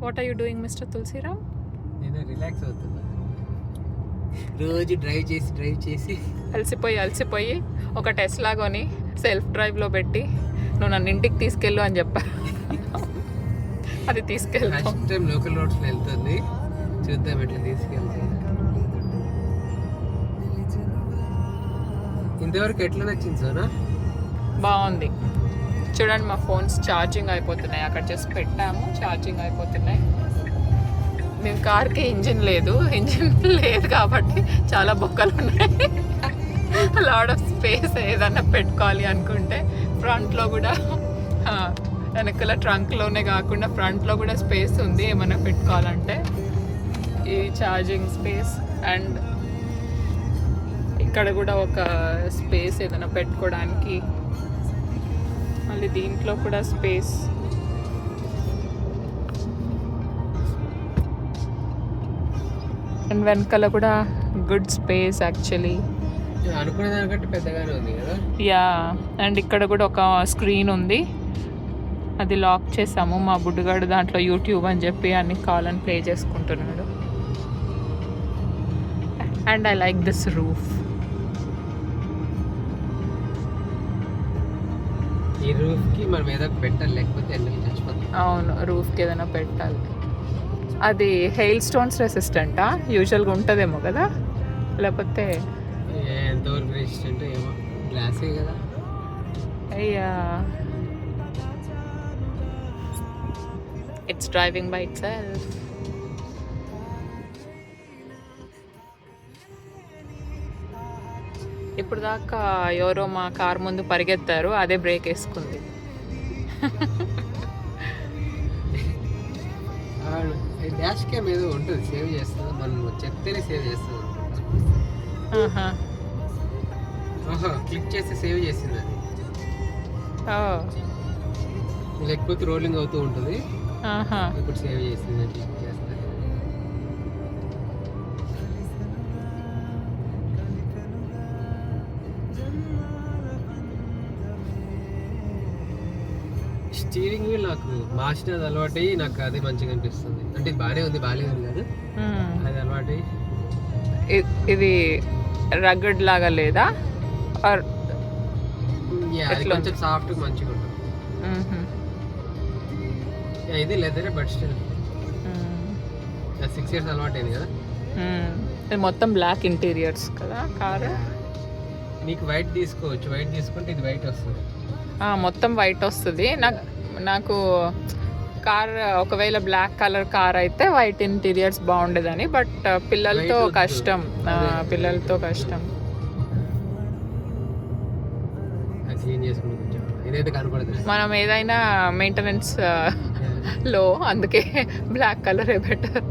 What are you doing mister Tulasiram? నేను relax అవుతున్నా. రోజు డ్రైవ్ చేసి అలసిపోయి ఒక టెస్లా కొని సెల్ఫ్ డ్రైవ్లో పెట్టి నువ్వు నన్ను ఇంటికి తీసుకెళ్ళు అని చెప్పా. అది తీసుకెళ్తా. ఫస్ట్ టైం లోకల్ రోడ్స్లో వెళ్తుంది, చూద్దాం ఎట్లా తీసుకెళ్తుంది. ఇంతవరకు ఎట్లా నచ్చింది సోనా? బాగుంది. చూడండి మా ఫోన్స్ ఛార్జింగ్ అయిపోతున్నాయి. అక్కడ జస్ట్ పెట్టాము, ఛార్జింగ్ అయిపోతున్నాయి. మేము కార్కి ఇంజిన్ లేదు కాబట్టి చాలా బొక్కలు ఉన్నాయి. లాడ్ ఆఫ్ స్పేస్ ఏదన్నా పెట్టుకోవాలి అనుకుంటే ఫ్రంట్లో కూడా వెనకాల ట్రంక్లోనే కాకుండా ఫ్రంట్లో కూడా స్పేస్ ఉంది ఏమన్నా పెట్టుకోవాలంటే. ఈ ఛార్జింగ్ స్పేస్ అండ్ ఇక్కడ కూడా ఒక స్పేస్ ఏదైనా పెట్టుకోవడానికి. మళ్ళీ దీంట్లో కూడా స్పేస్. అండ్ వెనకాల కూడా గుడ్ స్పేస్ యాక్చువల్లీ. అనుకునే దానికంటే పెద్దగానే ఉంది కదా. యా, అండ్ ఇక్కడ కూడా ఒక స్క్రీన్ ఉంది, అది లాక్ చేసాము. మా బుడ్డుగాడు దాంట్లో యూట్యూబ్ అని చెప్పి అన్ని కావాలని ప్లే చేసుకుంటున్నాడు. And I like this roof. ఈ రూఫ్కి మనం ఏదో పెట్టాలి, లేకపోతే ఎండకి చచ్చిపోతాం. అవును, రూఫ్కి ఏదైనా పెట్టాలి. అది హెయిల్ స్టోన్స్ రెసిస్టెంటా? యూజువల్గా ఉంటుందేమో కదా, లేకపోతే ఎంతవరకు రెసిస్టెంట్ ఏమో. గ్లాసే కదా. అయ్యా, it's driving by it self. ఇప్పుడు దాకా ఎవరో మా కార్ ముందు పరిగెత్తారు, అదే బ్రేక్ వేసుకుంది. డాష్ క్యామ్ ఏదో ఉంటుంది, సేవ్ చేస్తుంది. మనం చెప్తేనే సేవ్ చేస్తుంది. క్లిక్ చేస్తే సేవ్ చేసింది అది. లేకపోతే రోలింగ్ అవుతూ ఉంటుంది. ఇప్పుడు సేవ్ చేసింది అని క్లిక్ చేస్తే. స్టీరింగ్ వీల్ నాకు మార్చినది అలవాటు, నాకు అది మంచిగా అనిపిస్తుంది. అంటే బాగానే ఉంది కాదు, అది అలవాటు. ఇది రగ్గడ్ లాగా లేదా? కొంచెం సాఫ్ట్ మంచిగా ఉంటుంది. ఇది లెదరే, బట్ స్టిల్ 6 years అలవాటు అయింది కదా. ఇది మొత్తం బ్లాక్ ఇంటీరియర్స్ కదా కారు. నీకు వైట్ తీసుకోవచ్చు, వైట్ తీసుకుంటే ఇది వైట్ వస్తుంది. మొత్తం వైట్ వస్తుంది. నాకు కార్ ఒకవేళ బ్లాక్ కలర్ కార్ అయితే వైట్ ఇంటీరియర్స్ బాగుండేదని, బట్ పిల్లలతో కష్టం. మనం ఏదైనా మెయింటెనెన్స్ లో, అందుకే బ్లాక్ కలరే బెటర్.